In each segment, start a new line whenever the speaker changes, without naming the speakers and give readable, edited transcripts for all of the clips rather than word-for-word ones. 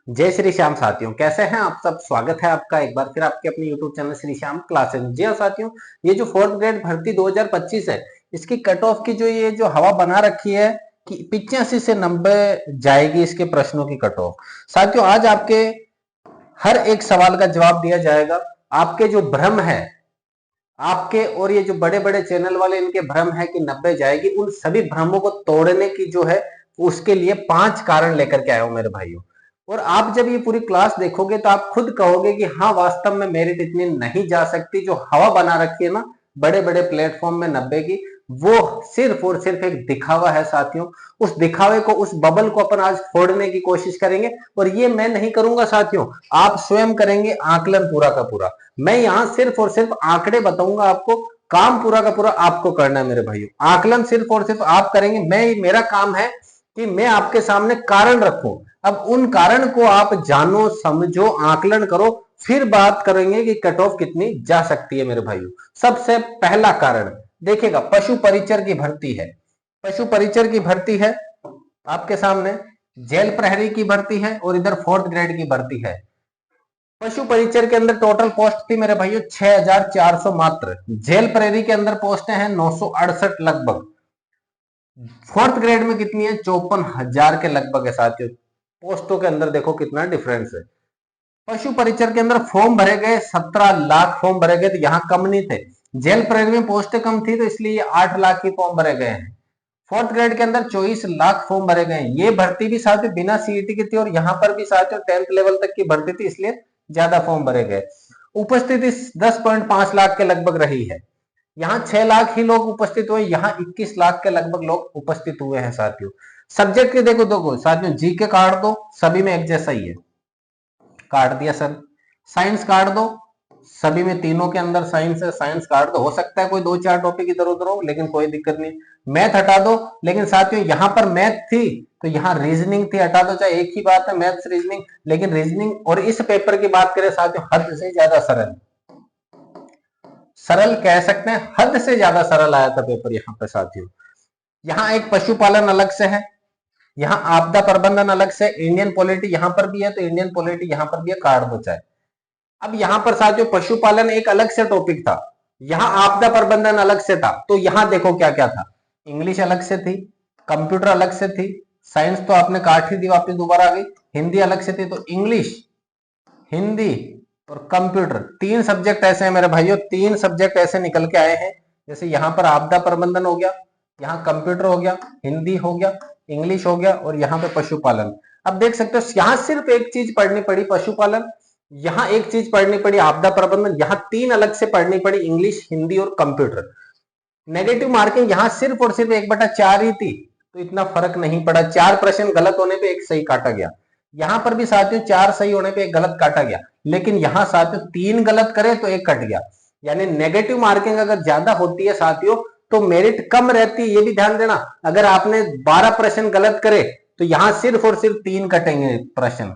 जय श्री श्याम साथियों, कैसे हैं आप सब। स्वागत है आपका एक बार फिर आपके अपने YouTube channel Shri Shyam classes. जी हाँ साथियों, ये जो फोर्थ ग्रेड भर्ती 2025 है, इसकी कट ऑफ की जो हवा बना रखी है कि 85 से 90 जाएगी इसके प्रश्नों की कट ऑफ। साथियों, आज आपके हर एक सवाल का जवाब दिया जाएगा। आपके जो भ्रम है, आपके और ये जो बड़े बड़े चैनल वाले इनके भ्रम है कि 90 जाएगी, उन सभी भ्रमों को तोड़ने की जो है उसके लिए 5 कारण लेकर के आया हूं मेरे भाइयों। और आप जब ये पूरी क्लास देखोगे तो आप खुद कहोगे कि हाँ, वास्तव में मेरिट इतनी नहीं जा सकती। जो हवा बना रखी है ना बड़े बड़े प्लेटफॉर्म में 90 की, वो सिर्फ और सिर्फ एक दिखावा है साथियों। उस दिखावे को, उस बबल को अपन आज फोड़ने की कोशिश करेंगे। और ये मैं नहीं करूंगा साथियों, आप स्वयं करेंगे आकलन पूरा का पूरा। मैं यहां सिर्फ और सिर्फ आंकड़े बताऊंगा आपको, काम पूरा का पूरा आपको करना है मेरे भाइयों। आकलन सिर्फ और सिर्फ आप करेंगे, मेरा काम है कि मैं आपके सामने कारण रखूं। अब उन कारण को आप जानो, समझो, आकलन करो, फिर बात करेंगे कि कट ऑफ कितनी जा सकती है मेरे भाइयों। सबसे पहला कारण देखिएगा, पशु परिचर की भर्ती है। पशु परिचर की भर्ती है आपके सामने, जेल प्रहरी की भर्ती है और इधर फोर्थ ग्रेड की भर्ती है। पशु परिचर के अंदर टोटल पोस्ट थी मेरे भाइयों 6400 मात्र। जेल प्रहरी के अंदर पोस्टें हैं 968 लगभग। फोर्थ ग्रेड में कितनी है? 54,000 के लगभग है साथियों। पोस्टों के अंदर देखो कितना डिफरेंस है। पशु परिचर के अंदर फॉर्म भरे गए 17 लाख फॉर्म भरे गए, तो यहाँ कम नहीं थे। जेल प्रहरी में पोस्टें कम थी तो इसलिए 8 लाख की फॉर्म भरे गए हैं। फोर्थ ग्रेड के अंदर 24 लाख फॉर्म भरे गए हैं। ये भर्ती भी साथियों बिना सीईटी की थी और यहाँ पर भी साथियों 10th लेवल तक की भर्ती थी, इसलिए ज्यादा फॉर्म भरे गए। उपस्थिति 10.5 लाख के लगभग रही है। यहाँ 6 लाख ही लोग उपस्थित हुए, यहाँ 21 लाख के लगभग लोग उपस्थित हुए हैं साथियों। सब्जेक्ट के देखो दो साथियों, जीके काट दो, सभी में एक जैसा ही है, काट दिया सर। साइंस काट दो, सभी में तीनों के अंदर साइंस है, साइंस काट दो। हो सकता है कोई 2-4 टॉपिक इधर उधर हो, लेकिन कोई दिक्कत नहीं। मैथ हटा दो, लेकिन साथियों यहाँ पर मैथ थी तो यहाँ रीजनिंग थी, हटा दो, चाहे एक ही बात है मैथ्स रीजनिंग। लेकिन रीजनिंग और इस पेपर की बात करें साथियों, हद से ज्यादा सरल, सरल कह सकते हैं, हद से ज्यादा सरल आया था पेपर यहाँ पे साथियों। यहाँ एक पशुपालन अलग से है, यहाँ आपदा प्रबंधन अलग से, इंडियन पॉलिटी यहाँ पर भी है तो इंडियन पॉलिटी यहाँ पर भी है, काट दो चाहे। अब यहाँ पर साथियों पशुपालन एक अलग से टॉपिक था, यहाँ आपदा प्रबंधन अलग से था। तो यहाँ देखो क्या क्या था, इंग्लिश अलग से थी, कंप्यूटर अलग से थी, साइंस तो आपने काट ही दी, वापस दोबारा आ गई। हिंदी अलग से थी, तो इंग्लिश, हिंदी और कंप्यूटर, 3 सब्जेक्ट ऐसे हैं मेरे भाइयों, 3 सब्जेक्ट ऐसे निकल के आए हैं। जैसे यहाँ पर आपदा प्रबंधन हो गया, यहाँ कंप्यूटर हो गया, हिंदी हो गया, इंग्लिश हो गया और यहाँ पे पशुपालन। अब देख सकते हो यहाँ सिर्फ एक चीज पढ़नी पड़ी पशुपालन, यहाँ एक चीज पढ़नी पड़ी आपदा प्रबंधन, यहाँ 3 अलग से पढ़नी पड़ी इंग्लिश, हिंदी और कंप्यूटर। नेगेटिव मार्किंग यहाँ सिर्फ और सिर्फ 1/4 ही थी, तो इतना फर्क नहीं पड़ा। 4 प्रश्न गलत होने पे एक सही काटा गया, यहाँ पर भी साथियों 4 सही होने पे एक गलत काटा गया, लेकिन यहाँ साथियों 3 गलत करे तो एक कट गया। यानी नेगेटिव मार्किंग अगर ज्यादा होती है साथियों तो मेरिट कम रहती है, ये भी ध्यान देना। अगर आपने 12 प्रश्न गलत करे तो यहाँ सिर्फ और सिर्फ 3 कटेंगे प्रश्न।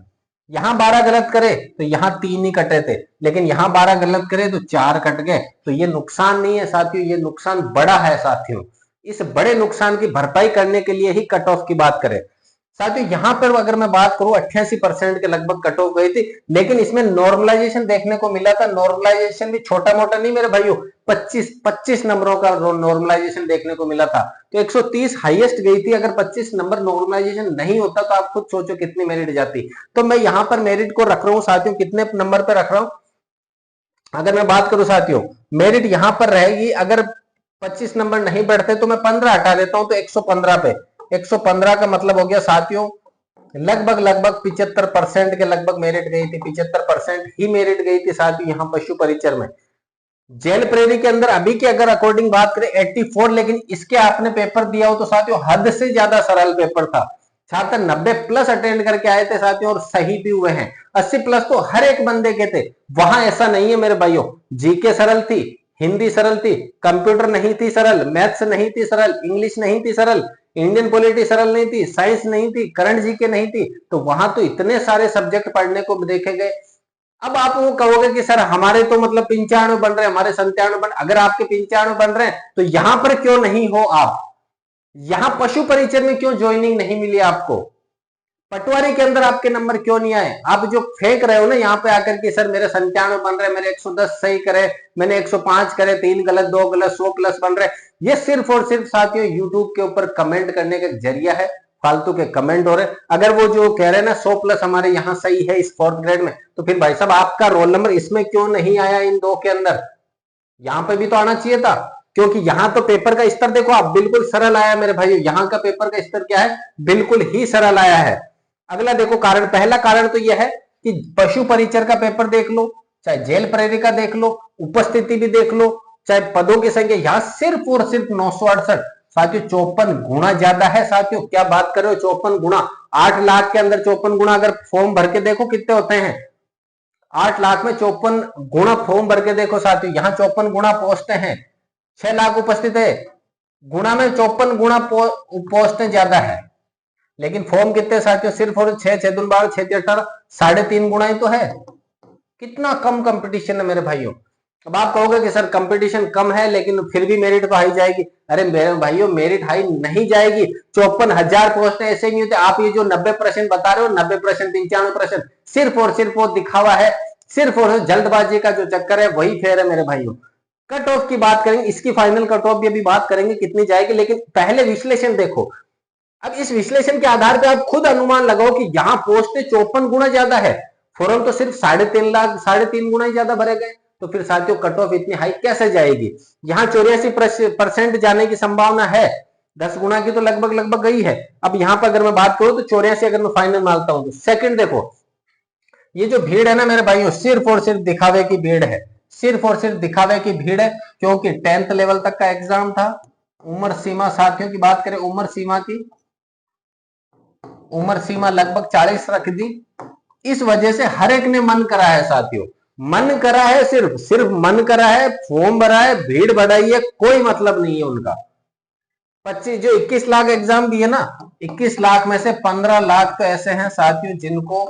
यहाँ 12 गलत करे तो यहाँ 3 ही कटे थे, लेकिन यहाँ 12 गलत करे तो 4 कट गए। तो ये नुकसान नहीं है साथियों, ये नुकसान बड़ा है साथियों। इस बड़े नुकसान की भरपाई करने के लिए ही कट ऑफ की बात करें साथियों। यहाँ पर अगर मैं बात करूं 88% के लगभग कट ऑफ गई थी, लेकिन इसमें नॉर्मलाइजेशन देखने को मिला था। नॉर्मलाइजेशन भी छोटा मोटा नहीं मेरे भाइयों, 25 नंबरों का नॉर्मलाइजेशन देखने को मिला था। तो 130 हाईएस्ट गई थी। अगर 25 नंबर नॉर्मलाइजेशन नहीं होता तो आप खुद सोचो कितनी मेरिट जाती। तो मैं यहाँ पर मेरिट को रख रहा हूँ साथियों, कितने नंबर पर रख रहा हूँ? अगर मैं बात करूं साथियों, मेरिट यहां पर रहेगी, अगर 25 नंबर नहीं बढ़ते तो मैं 15 हटा देता हूं, तो 115 पे। 115 का मतलब हो गया साथियों लगभग लगभग 75% के लगभग मेरिट गई थी, 75% ही मेरिट गई थी साथियों यहाँ पशु परिचर में। जेल प्रेरी के अंदर अभी के अगर अकॉर्डिंग बात करें 84, लेकिन इसके आपने पेपर दिया हो तो साथियों हद से ज्यादा सरल पेपर था। छात्र 90 प्लस अटेंड करके आए थे साथियों और सही भी हुए हैं। 80 प्लस तो हर एक बंदे के थे। वहां ऐसा नहीं है मेरे भाइयों, जीके सरल थी, हिंदी सरल थी, कंप्यूटर नहीं थी सरल, मैथ्स नहीं थी सरल, इंग्लिश नहीं थी सरल, इंडियन पॉलिटी सरल नहीं थी, साइंस नहीं थी, करंट जीके नहीं थी। तो वहां तो इतने सारे सब्जेक्ट पढ़ने को देखे गए। अब आप वो कहोगे कि सर हमारे तो मतलब 95 बन रहे हैं, हमारे 97 बन, अगर आपके 95 बन रहे हैं तो यहां पर क्यों नहीं हो आप? यहां पशु परिचर में क्यों ज्वाइनिंग नहीं मिली आपको? पटवारी के अंदर आपके नंबर क्यों नहीं आए? आप जो फेंक रहे हो ना यहाँ पे आकर के, सर मेरे 97 बन रहे, मेरे 110 सही करे, मैंने 105 करे, 3 गलत 2 गलत 100 प्लस बन रहे, ये सिर्फ और सिर्फ साथियों यूट्यूब के ऊपर कमेंट करने का जरिया है, फालतू के कमेंट हो रहे। अगर वो जो कह रहे हैं ना 100 प्लस हमारे यहाँ सही है इस 4th ग्रेड में, तो फिर भाई साहब आपका रोल नंबर इसमें क्यों नहीं आया इन 2 के अंदर? यहाँ पे भी तो आना चाहिए था, क्योंकि यहाँ तो पेपर का स्तर देखो आप, बिल्कुल सरल आया मेरे भाइयों। यहाँ का पेपर का स्तर क्या है? बिल्कुल ही सरल आया है। अगला देखो कारण, पहला कारण तो यह है कि पशु परिचर का पेपर देख लो, चाहे जेल प्रेरी का देख लो, उपस्थिति भी देख लो, चाहे पदों की संख्या, यहाँ सिर्फ और सिर्फ 968 साथियों, 54 गुना ज्यादा है साथियों। क्या बात कर रहे हो, 54 गुना? 8 लाख के अंदर 54 गुना, अगर फॉर्म भर के देखो कितने होते हैं, 8 लाख में 54 गुना फॉर्म भर के देखो साथियों, यहाँ 54 गुना पोस्टें हैं, 6 लाख उपस्थित है, गुना में 54 गुना पोस्टें ज्यादा है, लेकिन फॉर्म कितने साथियों? सिर्फ और 6 6 दून 12 6 18, 3.5 गुना ही तो है। कितना कम कंपटीशन है मेरे भाइयों। अब आप कहोगे कि सर कंपटीशन कम है लेकिन फिर भी मेरिट तो हाई जाएगी। अरे मेरे भाइयों मेरिट हाई नहीं जाएगी, 54,000 पोस्ट ऐसे नहीं होते। आप ये जो 90% बता रहे हो, 90% 95%, सिर्फ और सिर्फ वो दिखावा है, सिर्फ और जल्दबाजी का जो चक्कर है वही फेर है मेरे भाइयों। कट ऑफ की बात करेंगे, इसकी फाइनल कट ऑफ भी अभी बात करेंगे कितनी जाएगी, लेकिन पहले विश्लेषण देखो। अब इस विश्लेषण के आधार पर आप खुद अनुमान लगाओ कि यहाँ पोस्ट 54 गुना ज्यादा है, फॉर्म तो सिर्फ 3.5 लाख 3.5 गुना ही ज्यादा भरे गए, तो फिर साथियों कट ऑफ इतनी हाई कैसे जाएगी? यहाँ 84% जाने की संभावना है, 10 गुना की तो लगभग लगभग गई है। अब यहाँ पर अगर मैं बात करूं तो 84 अगर मैं फाइनल मानता हूं तो सेकंड देखो, ये जो भीड़ है ना मेरे भाइयों, सिर्फ और सिर्फ दिखावे की भीड़ है, सिर्फ और सिर्फ दिखावे की भीड़ है, क्योंकि 10th लेवल तक का एग्जाम था। उम्र सीमा साथियों की बात करें, उम्र सीमा की, उम्र सीमा लगभग 40 रख दी। इस वजह से हर एक ने मन करा है साथियों, मन करा है, सिर्फ सिर्फ मन करा है, फॉर्म भरा है, भीड़ बढ़ाई है, कोई मतलब नहीं है उनका। 25 जो 21 लाख एग्जाम दिए ना, 21 लाख में से 15 लाख तो ऐसे हैं साथियों जिनको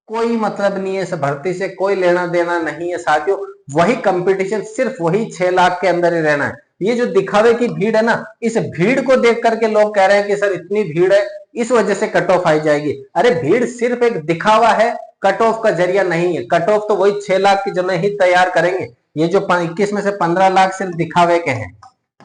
कोई मतलब नहीं है इस भर्ती से, कोई लेना देना नहीं है साथियों। वही कंपटीशन सिर्फ वही 6 लाख के अंदर ही रहना है। ये जो दिखावे की भीड़ है ना, इस भीड़ को देख करके लोग कह रहे हैं कि सर इतनी भीड़ है इस वजह से कट ऑफ आई जाएगी। अरे भीड़ सिर्फ एक दिखावा है, कट ऑफ का जरिया नहीं है। कट ऑफ तो वही 6 लाख की जगह ही तैयार करेंगे। ये जो 21 में से 15 लाख सिर्फ दिखावे के हैं,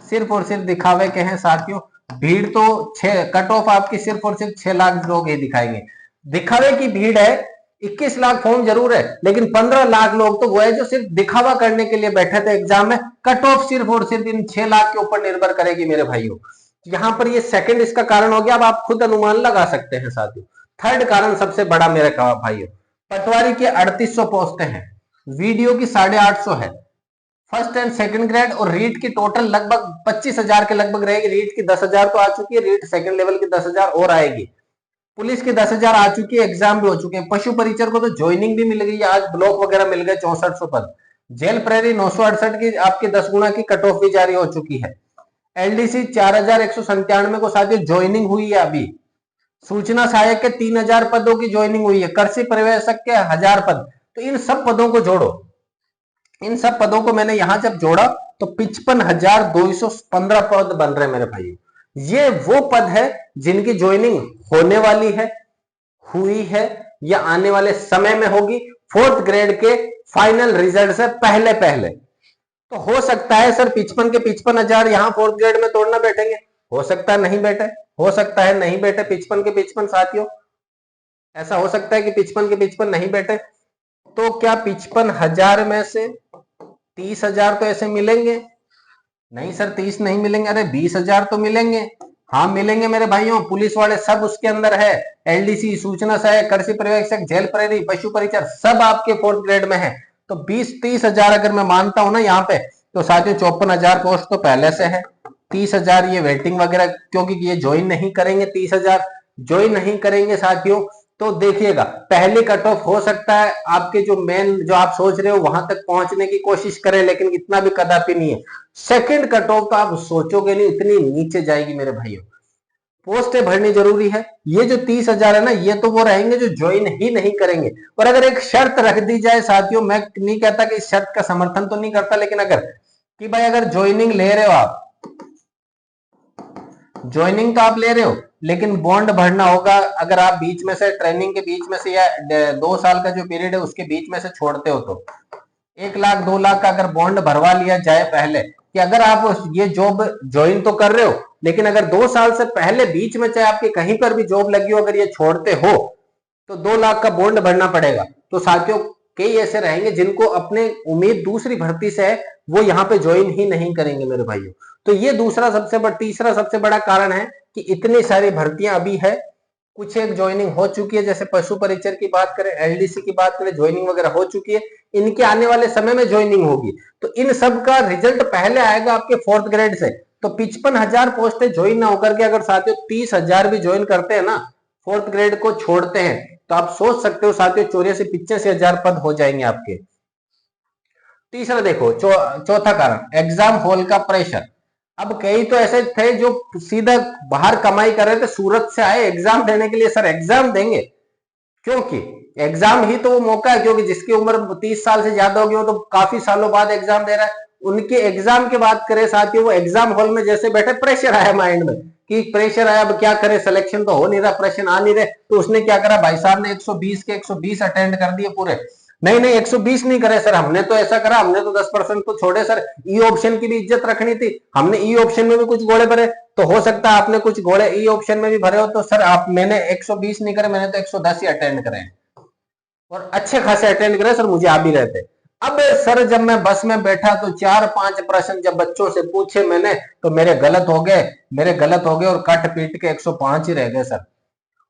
सिर्फ और सिर्फ दिखावे के हैं साथियों। भीड़ तो 6, कट ऑफ आपकी सिर्फ और सिर्फ 6 लाख लोग ही दिखाएंगे। दिखावे की भीड़ है, 21 लाख फॉर्म जरूर है, लेकिन 15 लाख लोग तो वो है जो सिर्फ दिखावा करने के लिए बैठे थे एग्जाम में। कट ऑफ सिर्फ और सिर्फ इन 6 लाख के ऊपर निर्भर करेगी मेरे भाइयों। यहां पर ये सेकंड इसका कारण हो गया। अब आप खुद अनुमान लगा सकते हैं साथियों। थर्ड कारण सबसे बड़ा मेरे भाइयों, पटवारी के 3800 पोस्टें हैं, वीडियो की 850 है, फर्स्ट एंड सेकंड ग्रेड और रीट की टोटल लगभग 25,000 के लगभग रहेगी। रीट की 10,000 तो आ चुकी है, रीट सेकंड लेवल की 10,000 और आएगी। पुलिस की 10,000 आ चुकी है, एग्जाम भी हो चुके हैं। पशु परिचर को तो ज्वाइनिंग भी मिल गई है, आज ब्लॉक वगैरह मिल गए 6400 पद। जेल प्रेरी 968 की आपकी 10 गुना की कट ऑफ भी जारी हो चुकी है। एलडीसी 4197 को साथियों ज्वाइनिंग हुई है अभी। सूचना सहायक के 3000 पदों की ज्वाइनिंग हुई है, कृषि पर्यवेक्षक के 1000 पद। तो इन सब पदों को जोड़ो, इन सब पदों को मैंने यहां जब जोड़ा तो 55,215 पद बन रहे मेरे भाई। ये वो पद है जिनकी ज्वाइनिंग होने वाली है, हुई है या आने वाले समय में होगी, 4th ग्रेड के फाइनल रिजल्ट से पहले पहले। तो हो सकता है सर 55 के 55,000 यहां 4th ग्रेड में तोड़ना बैठेंगे, हो सकता है नहीं बैठे, हो सकता है नहीं बैठे 55 के 55 साथियों, ऐसा हो सकता है कि 55 के 55 नहीं बैठे। तो क्या 55,000 में से 30,000 तो ऐसे मिलेंगे? नहीं सर 30 नहीं मिलेंगे, अरे 20,000 तो मिलेंगे। हाँ मिलेंगे मेरे भाइयों, पुलिस वाले सब उसके अंदर है, एलडीसी, सूचना सहायक, कृषि पर्यवेक्षक, जेल प्रेरी, पशु परिचर सब आपके 4th ग्रेड में है। तो 20-30,000 अगर मैं मानता हूं ना यहाँ पे, तो साथियों 54,000 पोस्ट तो पहले से है, 30,000 ये वेटिंग वगैरह, क्योंकि ये ज्वाइन नहीं करेंगे, 30,000 ज्वाइन नहीं करेंगे साथियों। तो देखिएगा पहली कट ऑफ हो सकता है आपके जो मेन जो आप सोच रहे हो वहां तक पहुंचने की कोशिश करें, लेकिन इतना भी कदापि नहीं है। सेकंड कट ऑफ तो आप सोचोगे नहीं इतनी नीचे जाएगी मेरे भाइयों। पोस्टें भरनी जरूरी है। ये जो 30,000 है ना, ये तो वो रहेंगे जो ज्वाइन ही नहीं करेंगे। और अगर एक शर्त रख दी जाए साथियों, मैं नहीं कहता कि इस शर्त का समर्थन तो नहीं करता, लेकिन अगर कि भाई अगर ज्वाइनिंग ले रहे हो आप, ज्वाइनिंग तो आप ले रहे हो, लेकिन बॉन्ड भरना होगा। अगर आप बीच में से ट्रेनिंग के बीच में से या 2 साल का जो पीरियड है उसके बीच में से छोड़ते हो तो 1 लाख 2 लाख का अगर बॉन्ड भरवा लिया जाए पहले, कि अगर आप ये जॉब ज्वाइन तो कर रहे हो, लेकिन अगर 2 साल से पहले बीच में चाहे आपकी कहीं पर भी जॉब लगी हो, अगर ये छोड़ते हो तो 2 लाख का बॉन्ड भरना पड़ेगा। तो साथियों कई ऐसे रहेंगे जिनको अपने उम्मीद दूसरी भर्ती से है, वो यहाँ पे ज्वाइन ही नहीं करेंगे मेरे भाइयों। तो ये तीसरा सबसे बड़ा कारण है कि इतनी सारी भर्तियां अभी है, कुछ एक ज्वाइनिंग हो चुकी है, जैसे पशु परिचर की बात करें, एलडीसी की बात करें, ज्वाइनिंग वगैरह हो चुकी है, इनके आने वाले समय में ज्वाइनिंग होगी। तो इन सब का रिजल्ट पहले आएगा आपके 4th ग्रेड से। तो 55,000 पोस्टें ज्वाइन ना होकर के अगर साथियों 30,000 भी ज्वाइन करते हैं ना, 4th ग्रेड को छोड़ते हैं, तो आप सोच सकते हो साथियों 84-85,000 पद हो जाएंगे आपके। तीसरा देखो, चौथा कारण एग्जाम हॉल का प्रेशर। अब कई तो ऐसे थे जो सीधा बाहर कमाई कर रहे थे, सूरत से आए एग्जाम देने के लिए, सर एग्जाम देंगे, क्योंकि एग्जाम ही तो वो मौका है, क्योंकि जिसकी उम्र 30 साल से ज्यादा होगी वो तो काफी सालों बाद एग्जाम दे रहा है। उनके एग्जाम की बात करें साथियों, वो एग्जाम हॉल में जैसे बैठे, प्रेशर आया माइंड में कि प्रेशर आया, अब क्या करे, सिलेक्शन तो हो नहीं रहा, प्रश्न आ नहीं रहे, तो उसने क्या करा, भाई साहब ने 120 के 120 अटेंड कर दिए पूरे। नहीं नहीं 120 नहीं करे सर, हमने तो ऐसा करा, हमने तो 10% तो छोड़े सर, ई ऑप्शन की भी इज्जत रखनी थी, हमने ई ऑप्शन में भी कुछ घोड़े भरे। तो हो सकता है आपने कुछ घोड़े ई ऑप्शन में भी भरे हो, तो सर आप, मैंने 120 नहीं करे, मैंने तो 110 ही अटेंड करे और अच्छे खासे अटेंड करे सर, मुझे आ भी रहे थे। अब सर जब मैं बस में बैठा तो 4-5 प्रश्न जब बच्चों से पूछे मैंने, तो मेरे गलत हो गए और कट पीट के 105 ही रह गए सर।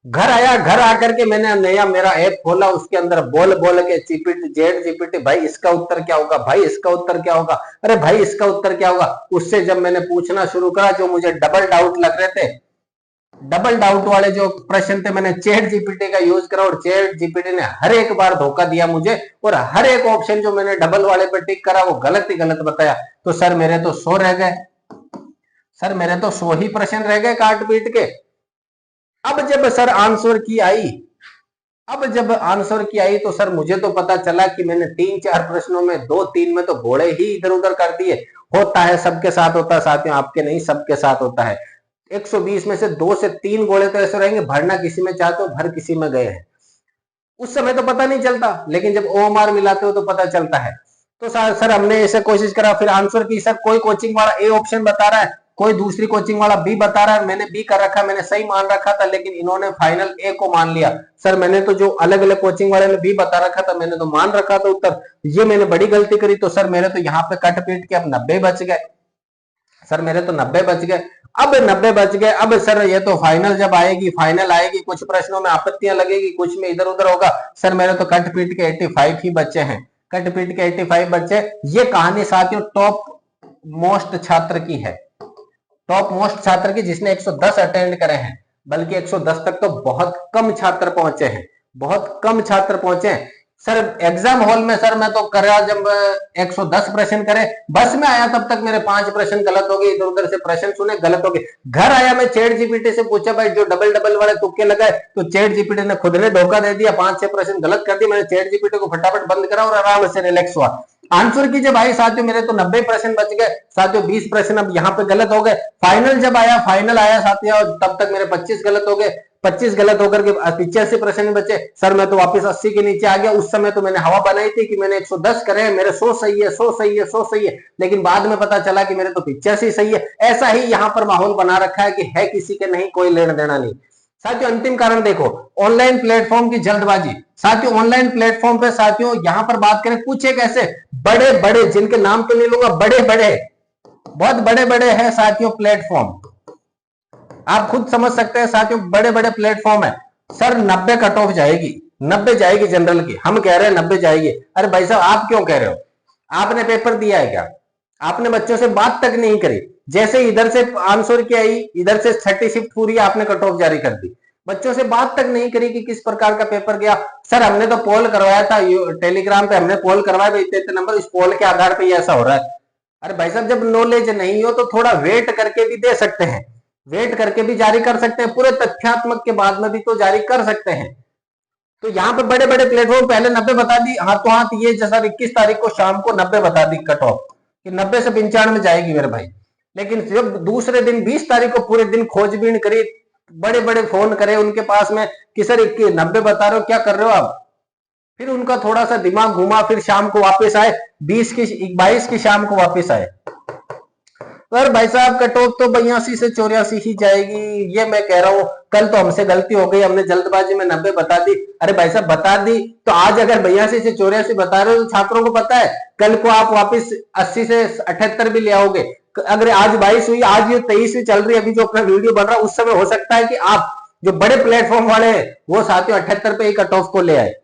घर आया, घर आकर के मैंने नया मेरा ऐप खोला, उसके अंदर बोल बोल के जीपीटी, भाई इसका उत्तर क्या होगा, भाई इसका उत्तर क्या होगा, अरे भाई इसका उत्तर क्या होगा। उससे जब मैंने पूछना शुरू करा, जो मुझे डबल डाउट लग रहे थे, डबल डाउट वाले जो प्रश्न थे, मैंने चैट जीपीटी का यूज करा और चैट जीपीटी ने हर एक बार धोखा दिया मुझे, और हर एक ऑप्शन जो मैंने डबल वाले पे टिक करा वो गलत ही गलत बताया। तो सर मेरे तो 100 रह गए, सर मेरे तो 100 ही प्रश्न रह गए काट पीट के। अब जब सर आंसर की आई, तो सर मुझे तो पता चला कि मैंने 3-4 प्रश्नों में 2-3 में तो घोड़े ही इधर उधर कर दिए। होता है, सबके साथ होता है साथियों, आपके नहीं सबके साथ होता है। 120 में से 2 से 3 घोड़े तो ऐसे रहेंगे, भरना किसी में चाहते हो भर किसी में गए हैं। उस समय तो पता नहीं चलता, लेकिन जब ओएमआर मिलाते हो तो पता चलता है। तो सर हमने ऐसे कोशिश करा, फिर आंसर की, सर कोई कोचिंग वाला ए ऑप्शन बता रहा है, कोई दूसरी कोचिंग वाला बी बता रहा है, मैंने बी कर रखा, मैंने सही मान रखा था, लेकिन इन्होंने फाइनल ए को मान लिया। सर मैंने तो जो अलग अलग कोचिंग वाले ने बी बता रखा था, मैंने तो मान रखा था उत्तर, ये मैंने बड़ी गलती करी। तो सर मेरे तो यहाँ पे कट पीट के अब 90 बच गए, सर मेरे तो 90 बच गए। अब 90 बच गए, अब सर ये तो फाइनल जब आएगी, फाइनल आएगी, कुछ प्रश्नों में आपत्तियां लगेगी, कुछ में इधर उधर होगा। सर मेरे तो कट पीट के 85 ही बच्चे हैं, कट पीट के 85 बच्चे। ये कहानी साथियों टॉप मोस्ट छात्र की है, टॉप मोस्ट छात्र की, जिसने 110 अटेंड करे हैं, बल्कि 110 तक तो बहुत कम छात्र पहुंचे हैं, बहुत कम छात्र पहुंचे हैं। सर एग्जाम हॉल में सर मैं तो करा, जब 110 प्रश्न करे, बस में आया तब तक मेरे 5 प्रश्न गलत हो गए, इधर उधर से प्रश्न सुने गलत हो गए। घर आया, मैं चैट जीपीटी से पूछा, भाई जो डबल डबल वाले तुक्के लगाए, तो चैट जीपीटी ने खुद ने धोखा दे दिया, 5-6 प्रश्न गलत कर दिए। मैंने चैट जीपीटी को फटाफट बंद करा और आराम से रिलैक्स हुआ। आंसर कीजिए भाई साथियों, मेरे तो 90 प्रश्न बच गए साथियों, 20 प्रश्न अब यहाँ पे गलत हो गए। फाइनल जब आया, फाइनल आया साथियों, तब तक मेरे 25 गलत हो गए, 25 गलत होकर के 85 प्रश्न बचे। सर मैं तो वापस 80 के नीचे आ गया। उस समय तो मैंने हवा बनाई थी कि मैंने 110 करे, मेरे 100 सही है, 100 सही है, 100 सही है, लेकिन बाद में पता चला कि मेरे तो 85 सही है। ऐसा ही यहाँ पर माहौल बना रखा है कि है किसी के नहीं, कोई लेना देना नहीं। साथियों अंतिम कारण देखो, ऑनलाइन प्लेटफॉर्म की जल्दबाजी। साथियों ऑनलाइन प्लेटफॉर्म पे साथियों यहां पर बात करें, कुछ एक ऐसे बड़े बड़े, जिनके नाम तो नहीं लूंगा, बड़े बड़े, बहुत बड़े बड़े हैं साथियों प्लेटफॉर्म, आप खुद समझ सकते हैं साथियों, बड़े बड़े प्लेटफॉर्म है। सर 90 कट ऑफ जाएगी, 90 जाएगी जनरल की, हम कह रहे हैं 90 जाएगी। अरे भाई साहब आप क्यों कह रहे हो, आपने पेपर दिया है क्या, आपने बच्चों से बात तक नहीं करी, जैसे इधर से आंसर की आई, इधर से 30 शिफ्ट पूरी, आपने कट ऑफ जारी कर दी, बच्चों से बात तक नहीं करी कि किस प्रकार का पेपर गया। सर हमने तो पोल करवाया था, टेलीग्राम पे हमने पोल करवाया, इतने नंबर, इस पोल के आधार पे ऐसा हो रहा है। अरे भाई साहब जब नॉलेज नहीं हो तो थोड़ा वेट करके भी दे सकते हैं, वेट करके भी जारी कर सकते हैं, पूरे तथ्यात्मक के बाद में भी तो जारी कर सकते हैं। तो यहाँ पे बड़े बड़े प्लेटफॉर्म पहले 90 बता दी, हाथों हाथ ये जैसा 21 तारीख को शाम को 90 बता दी कट ऑफ, कि 90 से 95 जाएगी मेरे भाई। लेकिन जब दूसरे दिन 20 तारीख को पूरे दिन खोजबीन करी, बड़े बड़े फोन करे उनके पास में कि सर 90 बता रहे हो, क्या कर रहे हो आप, फिर उनका थोड़ा सा दिमाग घुमा, फिर शाम को वापस आए 22 की शाम को वापस आए। पर भाई साहब कट ऑफ तो 82 से 84 ही जाएगी, ये मैं कह रहा हूं। कल तो हमसे गलती हो गई, हमने जल्दबाजी में 90 बता दी। अरे भाई साहब बता दी तो आज अगर 82 से 84 बता रहे हो तो छात्रों को पता है कल को आप वापस 80 से 78 भी ले आओगे। अगर आज 22 हुई, आज ये 23 चल रही है, अभी जो अपना वीडियो बन रहा है, उस समय हो सकता है कि आप जो बड़े प्लेटफॉर्म वाले हैं वो साथियों 78 पे ही कट ऑफ को ले आए।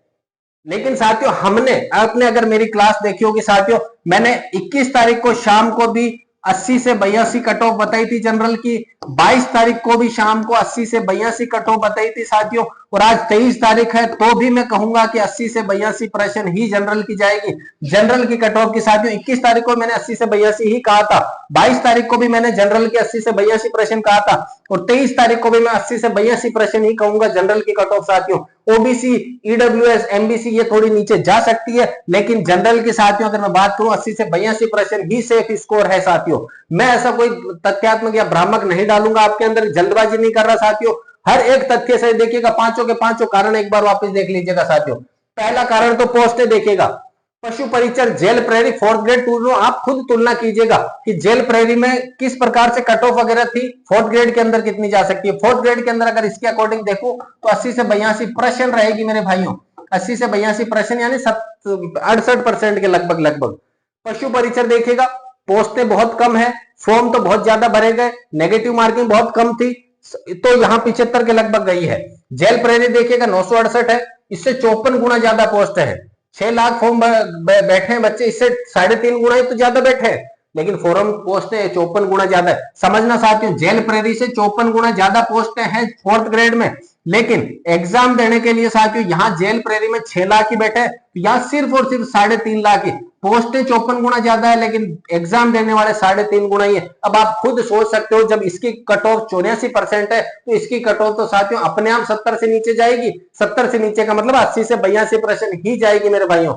लेकिन साथियों हमने आपने अगर मेरी क्लास देखी होगी साथियों, मैंने 21 तारीख को शाम को भी 80 से 82 कट ऑफ बताई थी जनरल की, 22 तारीख को भी शाम को 80 से 82 कट ऑफ बताई थी साथियों, और आज 23 तारीख है तो भी मैं कहूंगा कि 80 से 82 प्रश्न ही जनरल की जाएगी। जनरल की कट ऑफ की साथियों 21 तारीख को मैंने 80 से 82 ही कहा था, 22 तारीख को भी मैंने जनरल के 80 से 82 प्रश्न कहा था, और 23 तारीख को भी मैं 80 से 82 प्रश्न ही कहूंगा जनरल की कट ऑफ साथियों। ओबीसी, ईडब्ल्यूएस, एमबीसी ये थोड़ी नीचे जा सकती है, लेकिन जनरल के साथियों अगर मैं बात करूं 80 से 82 प्रश्न ही सेफ स्कोर है साथियों। मैं ऐसा कोई तथ्यात्मक या भ्रामक नहीं डालूंगा आपके अंदर, जल्दबाजी नहीं कर रहा साथियों। हर एक तथ्य से देखिएगा, पांचों के पांचों कारण एक बार वापस देख लीजिएगा साथियों। पहला कारण तो पोस्टें देखिएगा, पशु परिचर, जेल प्रेरी, 4th ग्रेड टूर्नो, आप खुद तुलना कीजिएगा कि जेल प्रेरी में किस प्रकार से कट ऑफ वगैरह थी, 4th ग्रेड के अंदर कितनी जा सकती है। 4th ग्रेड के अंदर अगर इसके अकॉर्डिंग देखो तो 80 से 82 प्रश्न रहेगी मेरे भाइयों, 80 से 82 प्रश्न यानी 68% के लगभग। पशु परिचर देखिएगा, पोस्टें बहुत कम है, फॉर्म तो बहुत ज्यादा भरे गए, नेगेटिव मार्किंग बहुत कम थी, तो यहाँ 75 के लगभग गई है। जेल प्रेरी देखिएगा 968 है, इससे 54 गुना ज्यादा पोस्ट है। 6 लाख फॉर्म बैठे हैं बच्चे, इससे 3.5 गुना ही तो ज्यादा बैठे हैं, लेकिन फॉर्म पोस्टें 54 गुना ज्यादा है। समझना साथियों, जेल प्रेरी से 54 गुना ज्यादा पोस्टें हैं 4th ग्रेड में, लेकिन एग्जाम देने के लिए साथियों यहाँ जेल प्रेरी में 6 लाख ही बैठे, यहाँ सिर्फ और सिर्फ 3.5 लाख ही। पोस्टें 54 गुना ज्यादा है, लेकिन एग्जाम देने वाले 3.5 गुना ही है। अब आप खुद सोच सकते हो, जब इसकी कट ऑफ 84% है तो इसकी कट ऑफ तो साथियों अपने आप 70 से नीचे जाएगी। 70 से नीचे का मतलब 80 से 82 प्रश्न ही जाएगी मेरे भाइयों।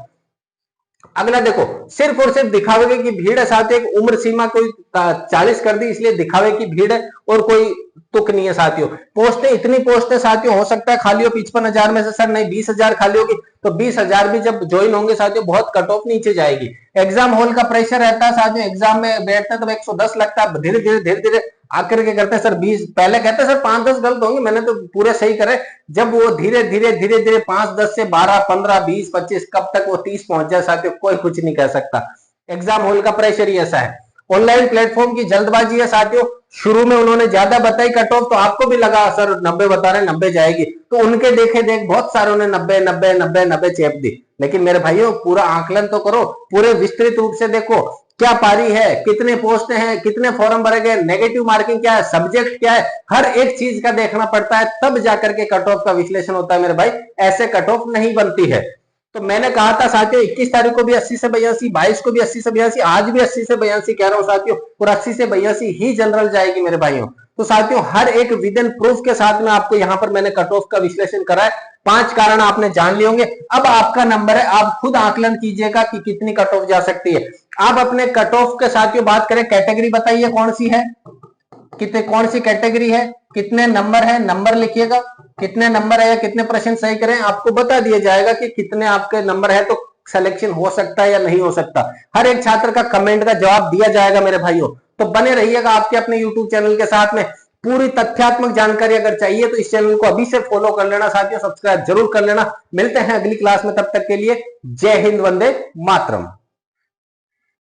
अगला देखो, सिर्फ और सिर्फ दिखावे की भीड़ है साथियों, एक उम्र सीमा कोई 40 कर दी इसलिए दिखावे की भीड़ है, और कोई तुक नहीं है साथियों। पोस्टें इतनी पोस्टें साथियों हो सकता है खाली हो 55,000 में से, सर नहीं 20,000 खाली होगी, तो 20,000 भी जब ज्वाइन होंगे साथियों बहुत कट ऑफ नीचे जाएगी। एग्जाम हॉल का प्रेशर रहता है साथियों, एग्जाम में बैठते हैं तो 110 लगता है, धीरे धीरे आकर के करते हैं सर 20, पहले कहते हैं सर 5-10 गलत होंगे, मैंने तो पूरे सही करे, जब वो धीरे धीरे 5-10 से 12, 15, 20, 25 कब तक वो 30 पहुंच जाए साथियों कोई कुछ नहीं कह सकता। एग्जाम हॉल का प्रेशर ही ऐसा है। ऑनलाइन प्लेटफॉर्म की जल्दबाजी है साथियों, शुरू में उन्होंने ज्यादा बताई कट ऑफ, तो आपको भी लगा सर 90 बता रहे 90 जाएगी, तो उनके देख बहुत सारों ने 90 चेप दी। लेकिन मेरे भाइयों पूरा आकलन तो करो, पूरे विस्तृत रूप से देखो क्या पारी है, कितने पोस्ट हैं, कितने फॉर्म भरे गए, नेगेटिव मार्किंग क्या है, सब्जेक्ट क्या है, हर एक चीज का देखना पड़ता है, तब जाकर के कट ऑफ का विश्लेषण होता है मेरे भाई, ऐसे कट ऑफ नहीं बनती है। तो मैंने कहा था साथियों 21 तारीख को भी 80 से 82, 22 को भी 80 से 82, आज भी 80 से 82 कह रहा हूं साथियों, और 80 से 82 ही जनरल जाएगी मेरे भाइयों। तो साथियों हर एक विद इन प्रूफ के साथ में आपको यहां पर मैंने कट ऑफ का विश्लेषण करा है। 5 कारण आपने जान लिए होंगे, अब आपका नंबर है, आप खुद आकलन कीजिएगा कि कितनी कट ऑफ जा सकती है। आप अपने कट ऑफ के साथियों बात करें, कैटेगरी बताइए कौन सी है, कितने कौन सी कैटेगरी है, कितने नंबर है, नंबर लिखिएगा, कितने नंबर है या कितने प्रश्न सही करें, आपको बता दिया जाएगा कि कितने आपके नंबर है तो सिलेक्शन हो सकता है या नहीं हो सकता। हर एक छात्र का कमेंट का जवाब दिया जाएगा मेरे भाइयों। तो बने रहिएगा आपके अपने यूट्यूब चैनल के साथ में। पूरी तथ्यात्मक जानकारी अगर चाहिए तो इस चैनल को अभी से फॉलो कर लेना साथियों, सब्सक्राइब जरूर कर लेना। मिलते हैं अगली क्लास में, तब तक के लिए जय हिंद, वंदे मातरम।